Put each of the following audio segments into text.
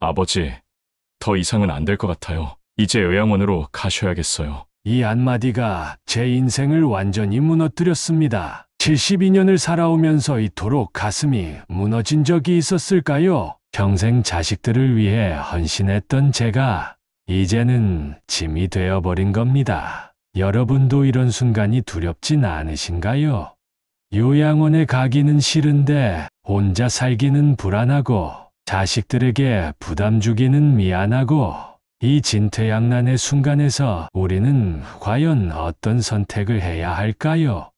아버지, 더 이상은 안 될 것 같아요. 이제 요양원으로 가셔야겠어요. 이 한마디가 제 인생을 완전히 무너뜨렸습니다. 72년을 살아오면서 이토록 가슴이 무너진 적이 있었을까요? 평생 자식들을 위해 헌신했던 제가 이제는 짐이 되어버린 겁니다. 여러분도 이런 순간이 두렵진 않으신가요? 요양원에 가기는 싫은데 혼자 살기는 불안하고 자식들에게 부담 주기는 미안하고 이 진퇴양난의 순간에서 우리는 과연 어떤 선택을 해야 할까요?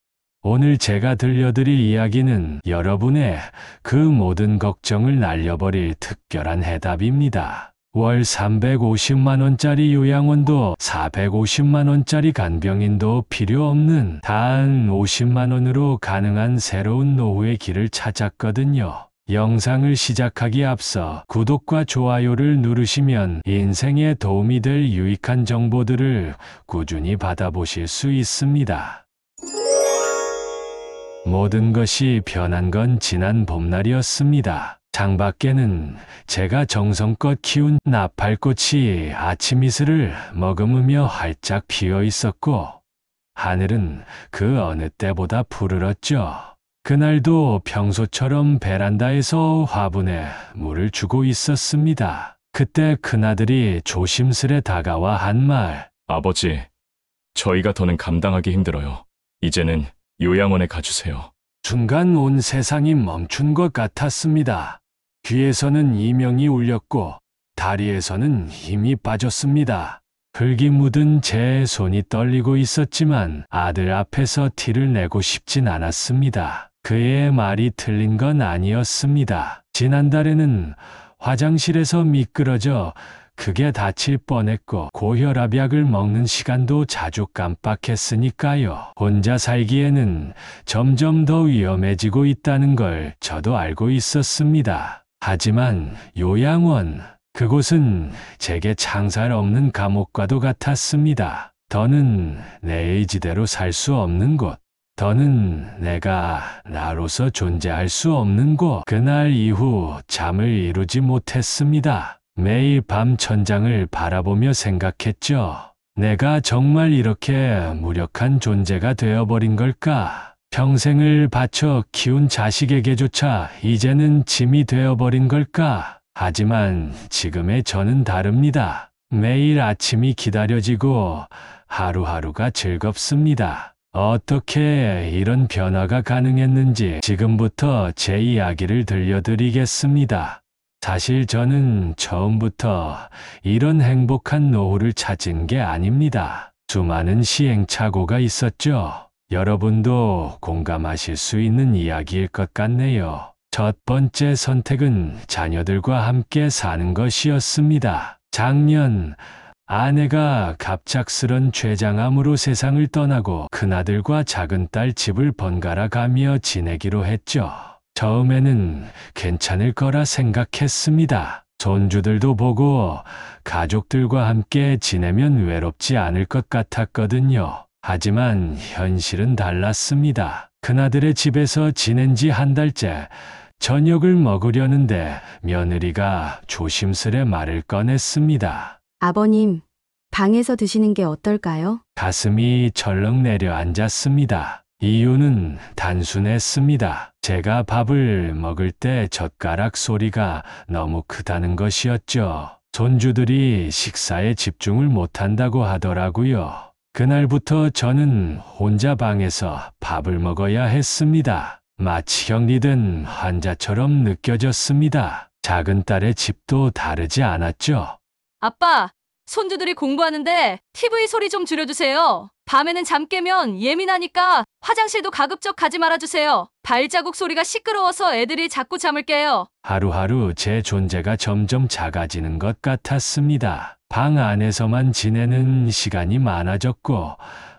오늘 제가 들려드릴 이야기는 여러분의 그 모든 걱정을 날려버릴 특별한 해답입니다. 월 350만원짜리 요양원도 450만원짜리 간병인도 필요 없는 단 50만원으로 가능한 새로운 노후의 길을 찾았거든요. 영상을 시작하기에 앞서 구독과 좋아요를 누르시면 인생에 도움이 될 유익한 정보들을 꾸준히 받아보실 수 있습니다. 모든 것이 변한 건 지난 봄날이었습니다. 창밖에는 제가 정성껏 키운 나팔꽃이 아침 이슬을 머금으며 활짝 피어 있었고 하늘은 그 어느 때보다 푸르렀죠. 그날도 평소처럼 베란다에서 화분에 물을 주고 있었습니다. 그때 큰아들이 조심스레 다가와 한 말. 아버지, 저희가 더는 감당하기 힘들어요. 이제는 요양원에 가주세요. 순간 온 세상이 멈춘 것 같았습니다. 귀에서는 이명이 울렸고 다리에서는 힘이 빠졌습니다. 흙이 묻은 제 손이 떨리고 있었지만 아들 앞에서 티를 내고 싶진 않았습니다. 그의 말이 틀린 건 아니었습니다. 지난달에는 화장실에서 미끄러져 크게 다칠 뻔했고 고혈압약을 먹는 시간도 자주 깜빡했으니까요. 혼자 살기에는 점점 더 위험해지고 있다는 걸 저도 알고 있었습니다. 하지만 요양원, 그곳은 제게 창살 없는 감옥과도 같았습니다. 더는 내 의지대로 살 수 없는 곳. 더는 내가 나로서 존재할 수 없는 곳. 그날 이후 잠을 이루지 못했습니다. 매일 밤 천장을 바라보며 생각했죠. 내가 정말 이렇게 무력한 존재가 되어버린 걸까? 평생을 바쳐 키운 자식에게조차 이제는 짐이 되어버린 걸까? 하지만 지금의 저는 다릅니다. 매일 아침이 기다려지고 하루하루가 즐겁습니다. 어떻게 이런 변화가 가능했는지 지금부터 제 이야기를 들려드리겠습니다. 사실 저는 처음부터 이런 행복한 노후를 찾은 게 아닙니다. 수많은 시행착오가 있었죠. 여러분도 공감하실 수 있는 이야기일 것 같네요. 첫 번째 선택은 자녀들과 함께 사는 것이었습니다. 작년 아내가 갑작스런 췌장암으로 세상을 떠나고 큰아들과 작은딸 집을 번갈아 가며 지내기로 했죠. 처음에는 괜찮을 거라 생각했습니다. 손주들도 보고 가족들과 함께 지내면 외롭지 않을 것 같았거든요. 하지만 현실은 달랐습니다. 큰아들의 집에서 지낸 지 한 달째 저녁을 먹으려는데 며느리가 조심스레 말을 꺼냈습니다. 아버님, 방에서 드시는 게 어떨까요? 가슴이 철렁 내려앉았습니다. 이유는 단순했습니다. 제가 밥을 먹을 때 젓가락 소리가 너무 크다는 것이었죠. 손주들이 식사에 집중을 못한다고 하더라고요. 그날부터 저는 혼자 방에서 밥을 먹어야 했습니다. 마치 격리된 환자처럼 느껴졌습니다. 작은 딸의 집도 다르지 않았죠. 아빠, 손주들이 공부하는데 TV 소리 좀 줄여주세요. 밤에는 잠 깨면 예민하니까 화장실도 가급적 가지 말아주세요. 발자국 소리가 시끄러워서 애들이 자꾸 잠을 깨요. 하루하루 제 존재가 점점 작아지는 것 같았습니다. 방 안에서만 지내는 시간이 많아졌고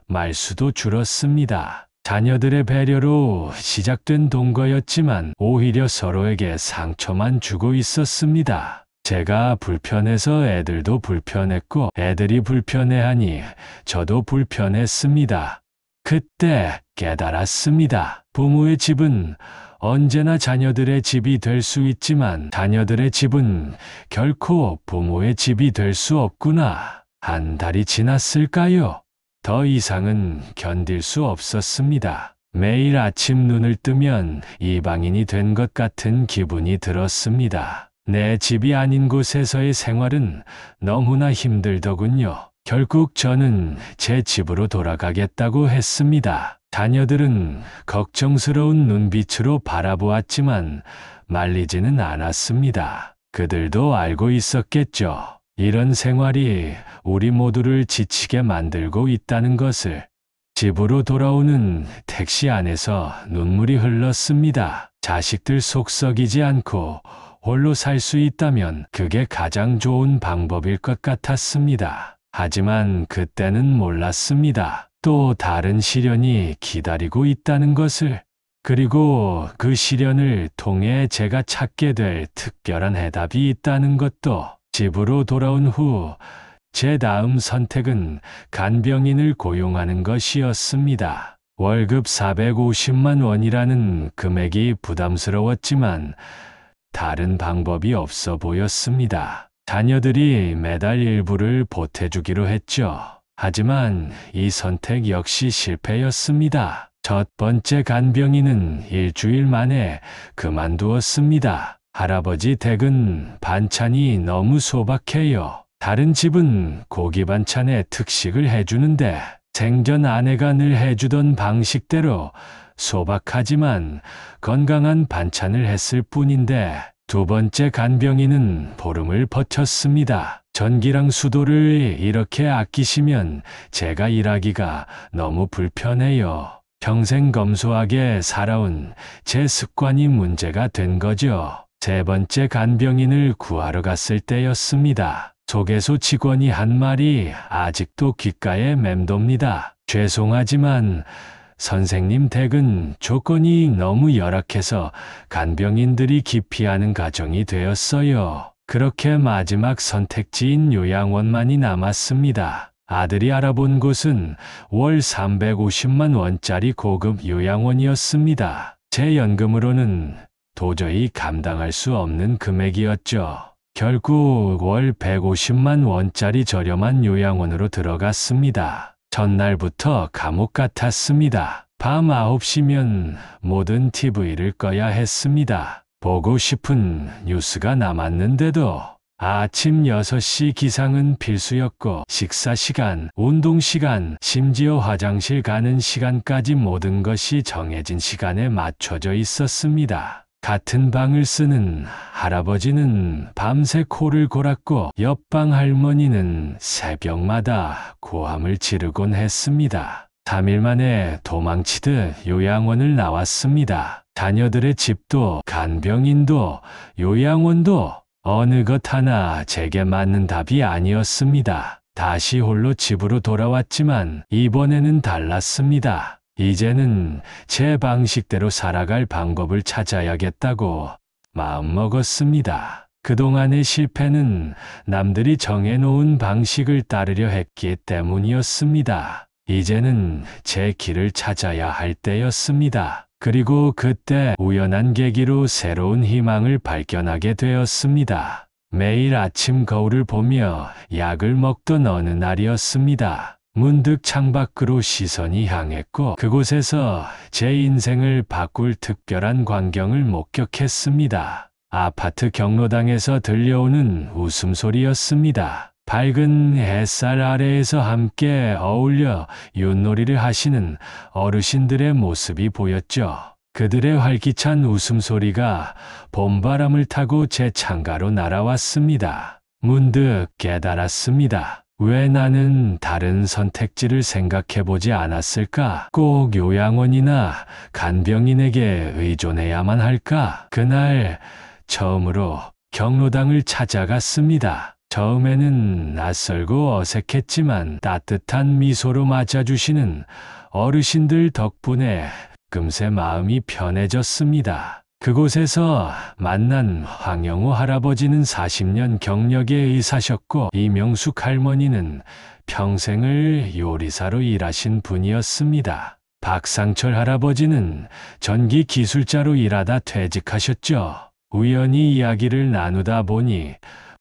말수도 줄었습니다. 자녀들의 배려로 시작된 동거였지만 오히려 서로에게 상처만 주고 있었습니다. 제가 불편해서 애들도 불편했고 애들이 불편해하니 저도 불편했습니다. 그때 깨달았습니다. 부모의 집은 언제나 자녀들의 집이 될 수 있지만 자녀들의 집은 결코 부모의 집이 될 수 없구나. 한 달이 지났을까요? 더 이상은 견딜 수 없었습니다. 매일 아침 눈을 뜨면 이방인이 된 것 같은 기분이 들었습니다. 내 집이 아닌 곳에서의 생활은 너무나 힘들더군요. 결국 저는 제 집으로 돌아가겠다고 했습니다. 자녀들은 걱정스러운 눈빛으로 바라보았지만 말리지는 않았습니다. 그들도 알고 있었겠죠. 이런 생활이 우리 모두를 지치게 만들고 있다는 것을. 집으로 돌아오는 택시 안에서 눈물이 흘렀습니다. 자식들 속 썩이지 않고 홀로 살 수 있다면 그게 가장 좋은 방법일 것 같았습니다. 하지만 그때는 몰랐습니다. 또 다른 시련이 기다리고 있다는 것을. 그리고 그 시련을 통해 제가 찾게 될 특별한 해답이 있다는 것도. 집으로 돌아온 후 제 다음 선택은 간병인을 고용하는 것이었습니다. 월급 450만 원이라는 금액이 부담스러웠지만 다른 방법이 없어 보였습니다. 자녀들이 매달 일부를 보태주기로 했죠. 하지만 이 선택 역시 실패였습니다. 첫 번째 간병인은 일주일 만에 그만두었습니다. 할아버지 댁은 반찬이 너무 소박해요. 다른 집은 고기 반찬에 특식을 해주는데 생전 아내가 늘 해주던 방식대로 소박하지만 건강한 반찬을 했을 뿐인데 두 번째 간병인은 보름을 버텼습니다. 전기랑 수도를 이렇게 아끼시면 제가 일하기가 너무 불편해요. 평생 검소하게 살아온 제 습관이 문제가 된 거죠. 세 번째 간병인을 구하러 갔을 때였습니다. 소개소 직원이 한 말이 아직도 귓가에 맴돕니다. 죄송하지만 선생님 댁은 조건이 너무 열악해서 간병인들이 기피하는 가정이 되었어요. 그렇게 마지막 선택지인 요양원만이 남았습니다. 아들이 알아본 곳은 월 350만 원짜리 고급 요양원이었습니다. 제 연금으로는 도저히 감당할 수 없는 금액이었죠. 결국 월 150만 원짜리 저렴한 요양원으로 들어갔습니다. 전날부터 감옥 같았습니다. 밤 9시면 모든 TV를 꺼야 했습니다. 보고 싶은 뉴스가 남았는데도 아침 6시 기상은 필수였고 식사 시간, 운동 시간, 심지어 화장실 가는 시간까지 모든 것이 정해진 시간에 맞춰져 있었습니다. 같은 방을 쓰는 할아버지는 밤새 코를 골았고 옆방 할머니는 새벽마다 고함을 지르곤 했습니다. 3일 만에 도망치듯 요양원을 나왔습니다. 자녀들의 집도 간병인도 요양원도 어느 것 하나 제게 맞는 답이 아니었습니다. 다시 홀로 집으로 돌아왔지만 이번에는 달랐습니다. 이제는 제 방식대로 살아갈 방법을 찾아야겠다고 마음먹었습니다. 그동안의 실패는 남들이 정해놓은 방식을 따르려 했기 때문이었습니다. 이제는 제 길을 찾아야 할 때였습니다. 그리고 그때 우연한 계기로 새로운 희망을 발견하게 되었습니다. 매일 아침 거울을 보며 약을 먹던 어느 날이었습니다. 문득 창밖으로 시선이 향했고 그곳에서 제 인생을 바꿀 특별한 광경을 목격했습니다. 아파트 경로당에서 들려오는 웃음소리였습니다. 밝은 햇살 아래에서 함께 어울려 윷놀이를 하시는 어르신들의 모습이 보였죠. 그들의 활기찬 웃음소리가 봄바람을 타고 제 창가로 날아왔습니다. 문득 깨달았습니다. 왜 나는 다른 선택지를 생각해보지 않았을까? 꼭 요양원이나 간병인에게 의존해야만 할까? 그날 처음으로 경로당을 찾아갔습니다. 처음에는 낯설고 어색했지만 따뜻한 미소로 맞아주시는 어르신들 덕분에 금세 마음이 편해졌습니다. 그곳에서 만난 황영호 할아버지는 40년 경력의 의사셨고 이명숙 할머니는 평생을 요리사로 일하신 분이었습니다. 박상철 할아버지는 전기 기술자로 일하다 퇴직하셨죠. 우연히 이야기를 나누다 보니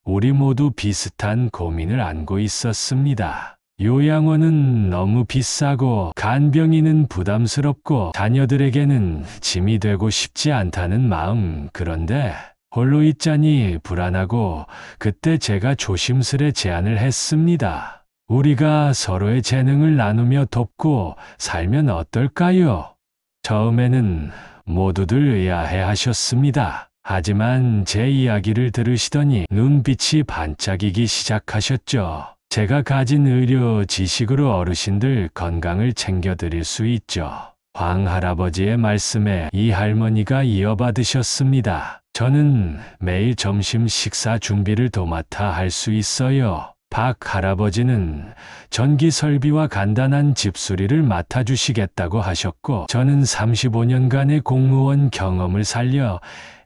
우리 모두 비슷한 고민을 안고 있었습니다. 요양원은 너무 비싸고 간병인은 부담스럽고 자녀들에게는 짐이 되고 싶지 않다는 마음. 그런데 홀로 있자니 불안하고 그때 제가 조심스레 제안을 했습니다. 우리가 서로의 재능을 나누며 돕고 살면 어떨까요? 처음에는 모두들 의아해 하셨습니다. 하지만 제 이야기를 들으시더니 눈빛이 반짝이기 시작하셨죠. 제가 가진 의료 지식으로 어르신들 건강을 챙겨드릴 수 있죠. 황 할아버지의 말씀에 이 할머니가 이어받으셨습니다. 저는 매일 점심 식사 준비를 도맡아 할 수 있어요. 박 할아버지는 전기 설비와 간단한 집수리를 맡아주시겠다고 하셨고, 저는 35년간의 공무원 경험을 살려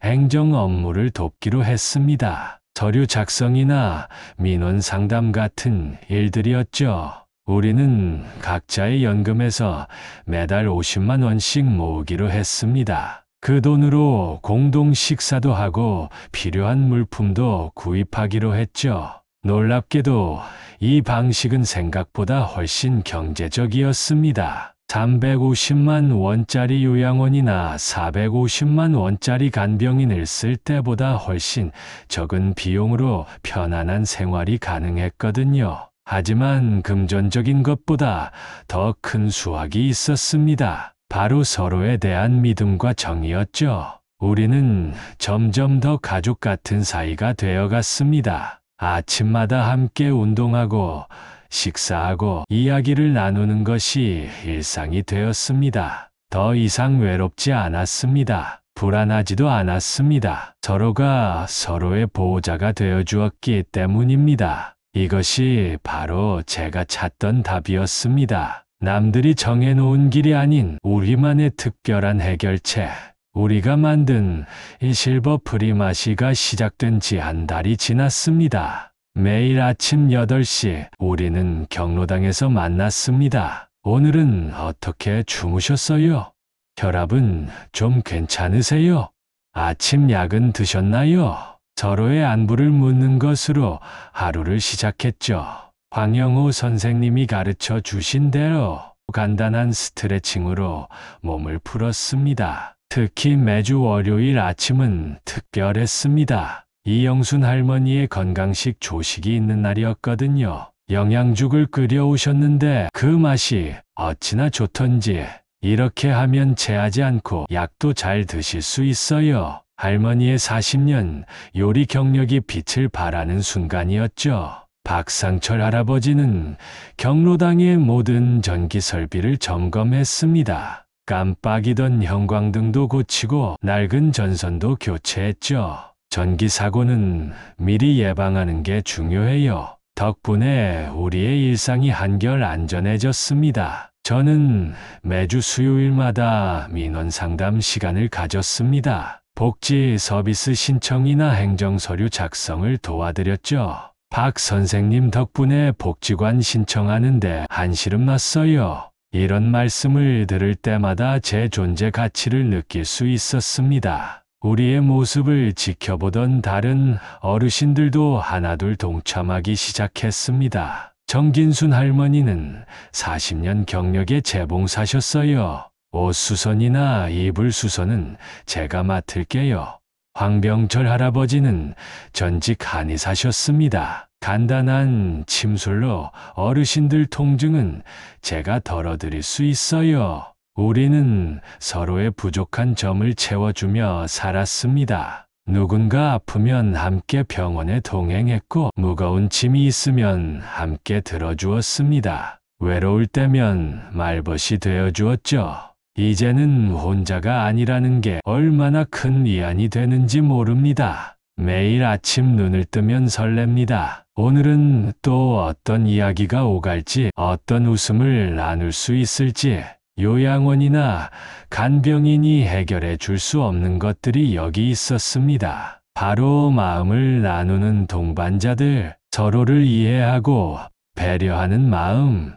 행정 업무를 돕기로 했습니다. 서류 작성이나 민원 상담 같은 일들이었죠. 우리는 각자의 연금에서 매달 50만 원씩 모으기로 했습니다. 그 돈으로 공동 식사도 하고 필요한 물품도 구입하기로 했죠. 놀랍게도 이 방식은 생각보다 훨씬 경제적이었습니다. 350만 원짜리 요양원이나 450만 원짜리 간병인을 쓸 때보다 훨씬 적은 비용으로 편안한 생활이 가능했거든요. 하지만 금전적인 것보다 더 큰 수확이 있었습니다. 바로 서로에 대한 믿음과 정이었죠. 우리는 점점 더 가족 같은 사이가 되어갔습니다. 아침마다 함께 운동하고 식사하고 이야기를 나누는 것이 일상이 되었습니다. 더 이상 외롭지 않았습니다. 불안하지도 않았습니다. 서로가 서로의 보호자가 되어 주었기 때문입니다. 이것이 바로 제가 찾던 답이었습니다. 남들이 정해놓은 길이 아닌 우리만의 특별한 해결책. 우리가 만든 이 실버 프리마시가 시작된 지 한 달이 지났습니다. 매일 아침 8시 우리는 경로당에서 만났습니다. 오늘은 어떻게 주무셨어요? 혈압은 좀 괜찮으세요? 아침 약은 드셨나요? 서로의 안부를 묻는 것으로 하루를 시작했죠. 황영호 선생님이 가르쳐 주신 대로 간단한 스트레칭으로 몸을 풀었습니다. 특히 매주 월요일 아침은 특별했습니다. 이영순 할머니의 건강식 조식이 있는 날이었거든요. 영양죽을 끓여오셨는데 그 맛이 어찌나 좋던지 이렇게 하면 체하지 않고 약도 잘 드실 수 있어요. 할머니의 40년 요리 경력이 빛을 발하는 순간이었죠. 박상철 할아버지는 경로당의 모든 전기 설비를 점검했습니다. 깜빡이던 형광등도 고치고 낡은 전선도 교체했죠. 전기 사고는 미리 예방하는 게 중요해요. 덕분에 우리의 일상이 한결 안전해졌습니다. 저는 매주 수요일마다 민원 상담 시간을 가졌습니다. 복지 서비스 신청이나 행정서류 작성을 도와드렸죠. 박 선생님 덕분에 복지관 신청하는데 한시름 났어요. 이런 말씀을 들을 때마다 제 존재 가치를 느낄 수 있었습니다. 우리의 모습을 지켜보던 다른 어르신들도 하나둘 동참하기 시작했습니다. 정긴순 할머니는 40년 경력의 재봉사셨어요. 옷 수선이나 이불 수선은 제가 맡을게요. 황병철 할아버지는 전직 한의사셨습니다. 간단한 침술로 어르신들 통증은 제가 덜어드릴 수 있어요. 우리는 서로의 부족한 점을 채워주며 살았습니다. 누군가 아프면 함께 병원에 동행했고 무거운 짐이 있으면 함께 들어주었습니다. 외로울 때면 말벗이 되어주었죠. 이제는 혼자가 아니라는 게 얼마나 큰 위안이 되는지 모릅니다. 매일 아침 눈을 뜨면 설렙니다. 오늘은 또 어떤 이야기가 오갈지, 어떤 웃음을 나눌 수 있을지. 요양원이나 간병인이 해결해 줄 수 없는 것들이 여기 있었습니다. 바로 마음을 나누는 동반자들, 서로를 이해하고 배려하는 마음.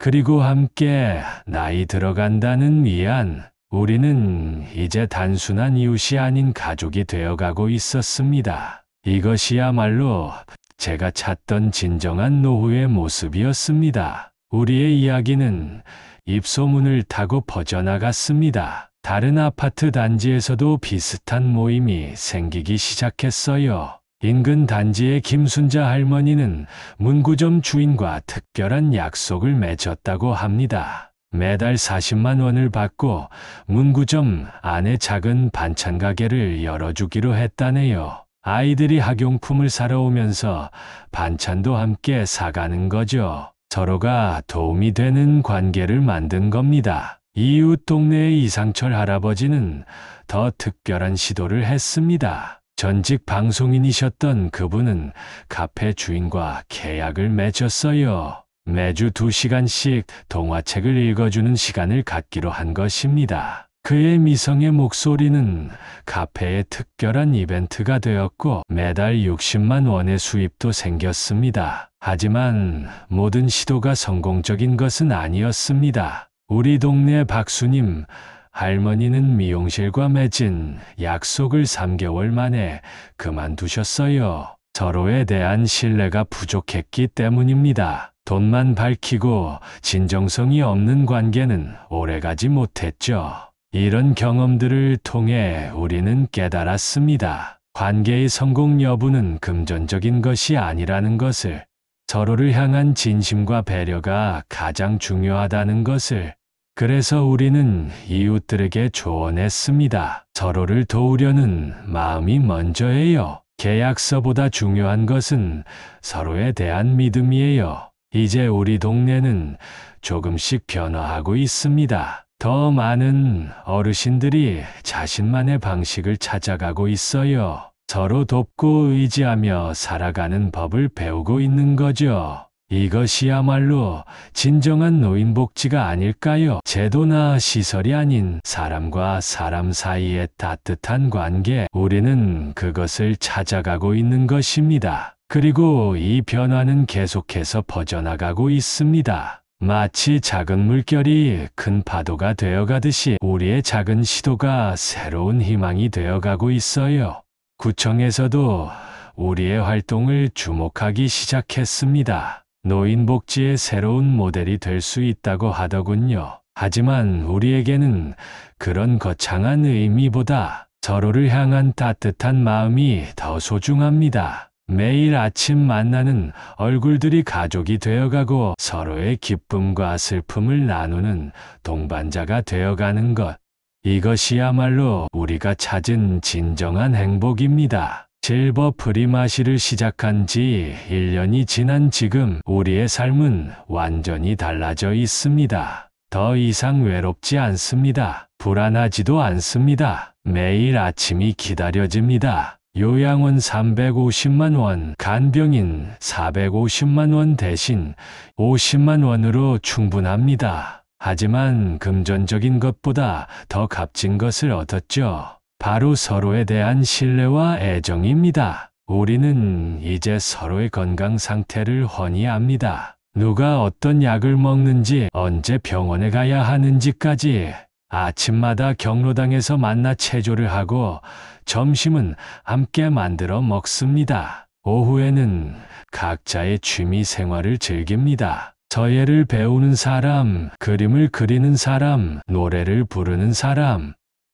그리고 함께 나이 들어간다는 위안, 우리는 이제 단순한 이웃이 아닌 가족이 되어가고 있었습니다. 이것이야말로 제가 찾던 진정한 노후의 모습이었습니다. 우리의 이야기는 입소문을 타고 퍼져나갔습니다. 다른 아파트 단지에서도 비슷한 모임이 생기기 시작했어요. 인근 단지의 김순자 할머니는 문구점 주인과 특별한 약속을 맺었다고 합니다. 매달 40만 원을 받고 문구점 안에 작은 반찬 가게를 열어주기로 했다네요. 아이들이 학용품을 사러 오면서 반찬도 함께 사가는 거죠. 서로가 도움이 되는 관계를 만든 겁니다. 이웃 동네의 이상철 할아버지는 더 특별한 시도를 했습니다. 전직 방송인이셨던 그분은 카페 주인과 계약을 맺었어요. 매주 2시간씩 동화책을 읽어주는 시간을 갖기로 한 것입니다. 그의 미성의 목소리는 카페의 특별한 이벤트가 되었고 매달 60만 원의 수입도 생겼습니다. 하지만 모든 시도가 성공적인 것은 아니었습니다. 우리 동네 박수님 할머니는 미용실과 맺은 약속을 3개월 만에 그만두셨어요. 서로에 대한 신뢰가 부족했기 때문입니다. 돈만 밝히고 진정성이 없는 관계는 오래가지 못했죠. 이런 경험들을 통해 우리는 깨달았습니다. 관계의 성공 여부는 금전적인 것이 아니라는 것을, 서로를 향한 진심과 배려가 가장 중요하다는 것을. 그래서 우리는 이웃들에게 조언했습니다. 서로를 도우려는 마음이 먼저예요. 계약서보다 중요한 것은 서로에 대한 믿음이에요. 이제 우리 동네는 조금씩 변화하고 있습니다. 더 많은 어르신들이 자신만의 방식을 찾아가고 있어요. 서로 돕고 의지하며 살아가는 법을 배우고 있는 거죠. 이것이야말로 진정한 노인복지가 아닐까요? 제도나 시설이 아닌 사람과 사람 사이의 따뜻한 관계, 우리는 그것을 찾아가고 있는 것입니다. 그리고 이 변화는 계속해서 퍼져나가고 있습니다. 마치 작은 물결이 큰 파도가 되어가듯이 우리의 작은 시도가 새로운 희망이 되어가고 있어요. 구청에서도 우리의 활동을 주목하기 시작했습니다. 노인복지의 새로운 모델이 될 수 있다고 하더군요. 하지만 우리에게는 그런 거창한 의미보다 서로를 향한 따뜻한 마음이 더 소중합니다. 매일 아침 만나는 얼굴들이 가족이 되어가고 서로의 기쁨과 슬픔을 나누는 동반자가 되어가는 것. 이것이야말로 우리가 찾은 진정한 행복입니다. 실버 프리마시를 시작한 지 1년이 지난 지금 우리의 삶은 완전히 달라져 있습니다. 더 이상 외롭지 않습니다. 불안하지도 않습니다. 매일 아침이 기다려집니다. 요양원 350만 원, 간병인 450만 원 대신 50만 원으로 충분합니다. 하지만 금전적인 것보다 더 값진 것을 얻었죠. 바로 서로에 대한 신뢰와 애정입니다. 우리는 이제 서로의 건강 상태를 훤히 압니다. 누가 어떤 약을 먹는지, 언제 병원에 가야 하는지까지. 아침마다 경로당에서 만나 체조를 하고 점심은 함께 만들어 먹습니다. 오후에는 각자의 취미 생활을 즐깁니다. 서예를 배우는 사람, 그림을 그리는 사람, 노래를 부르는 사람,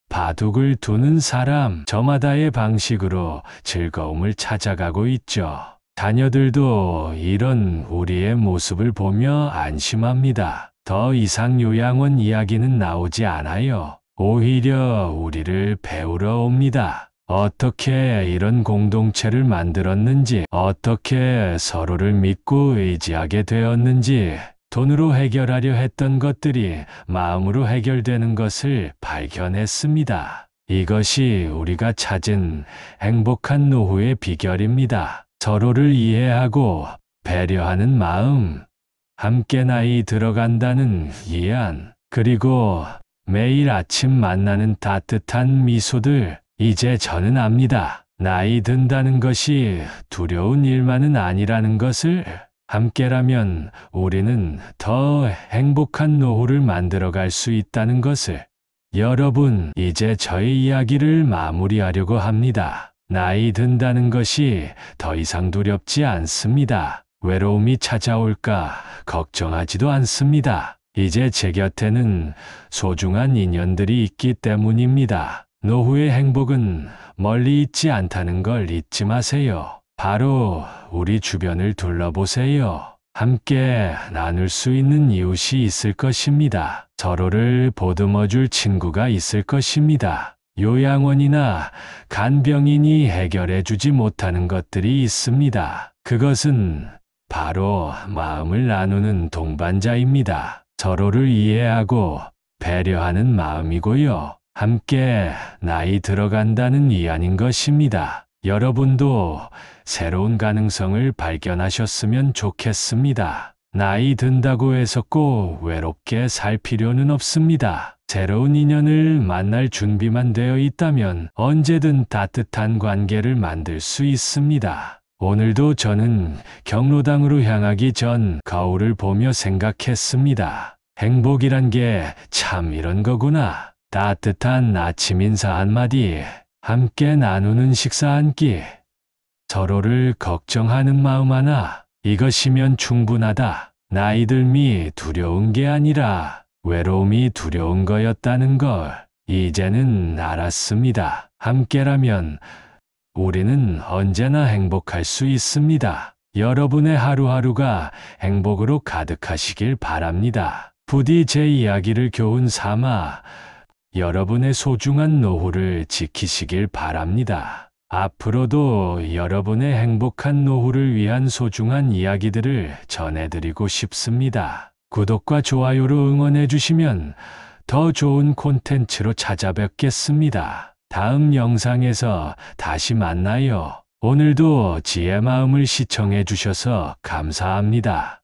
바둑을 두는 사람, 저마다의 방식으로 즐거움을 찾아가고 있죠. 자녀들도 이런 우리의 모습을 보며 안심합니다. 더 이상 요양원 이야기는 나오지 않아요. 오히려 우리를 배우러 옵니다. 어떻게 이런 공동체를 만들었는지, 어떻게 서로를 믿고 의지하게 되었는지, 돈으로 해결하려 했던 것들이 마음으로 해결되는 것을 발견했습니다. 이것이 우리가 찾은 행복한 노후의 비결입니다. 서로를 이해하고 배려하는 마음, 함께 나이 들어간다는 위안, 그리고 매일 아침 만나는 따뜻한 미소들. 이제 저는 압니다. 나이 든다는 것이 두려운 일만은 아니라는 것을. 함께라면 우리는 더 행복한 노후를 만들어갈 수 있다는 것을. 여러분, 이제 저의 이야기를 마무리하려고 합니다. 나이 든다는 것이 더 이상 두렵지 않습니다. 외로움이 찾아올까 걱정하지도 않습니다. 이제 제 곁에는 소중한 인연들이 있기 때문입니다. 노후의 행복은 멀리 있지 않다는 걸 잊지 마세요. 바로 우리 주변을 둘러보세요. 함께 나눌 수 있는 이웃이 있을 것입니다. 서로를 보듬어줄 친구가 있을 것입니다. 요양원이나 간병인이 해결해주지 못하는 것들이 있습니다. 그것은 바로 마음을 나누는 동반자입니다. 서로를 이해하고 배려하는 마음이고요. 함께 나이 들어간다는 위안인 것입니다. 여러분도 새로운 가능성을 발견하셨으면 좋겠습니다. 나이 든다고 해서 꼭 외롭게 살 필요는 없습니다. 새로운 인연을 만날 준비만 되어 있다면 언제든 따뜻한 관계를 만들 수 있습니다. 오늘도 저는 경로당으로 향하기 전 거울을 보며 생각했습니다. 행복이란 게 참 이런 거구나. 따뜻한 아침 인사 한마디, 함께 나누는 식사 한 끼, 서로를 걱정하는 마음 하나, 이것이면 충분하다. 나이 들미 두려운 게 아니라 외로움이 두려운 거였다는 걸 이제는 알았습니다. 함께라면 우리는 언제나 행복할 수 있습니다. 여러분의 하루하루가 행복으로 가득하시길 바랍니다. 부디 제 이야기를 교훈 삼아 여러분의 소중한 노후를 지키시길 바랍니다. 앞으로도 여러분의 행복한 노후를 위한 소중한 이야기들을 전해드리고 싶습니다. 구독과 좋아요로 응원해 주시면 더 좋은 콘텐츠로 찾아뵙겠습니다. 다음 영상에서 다시 만나요. 오늘도 지혜 마음을 시청해 주셔서 감사합니다.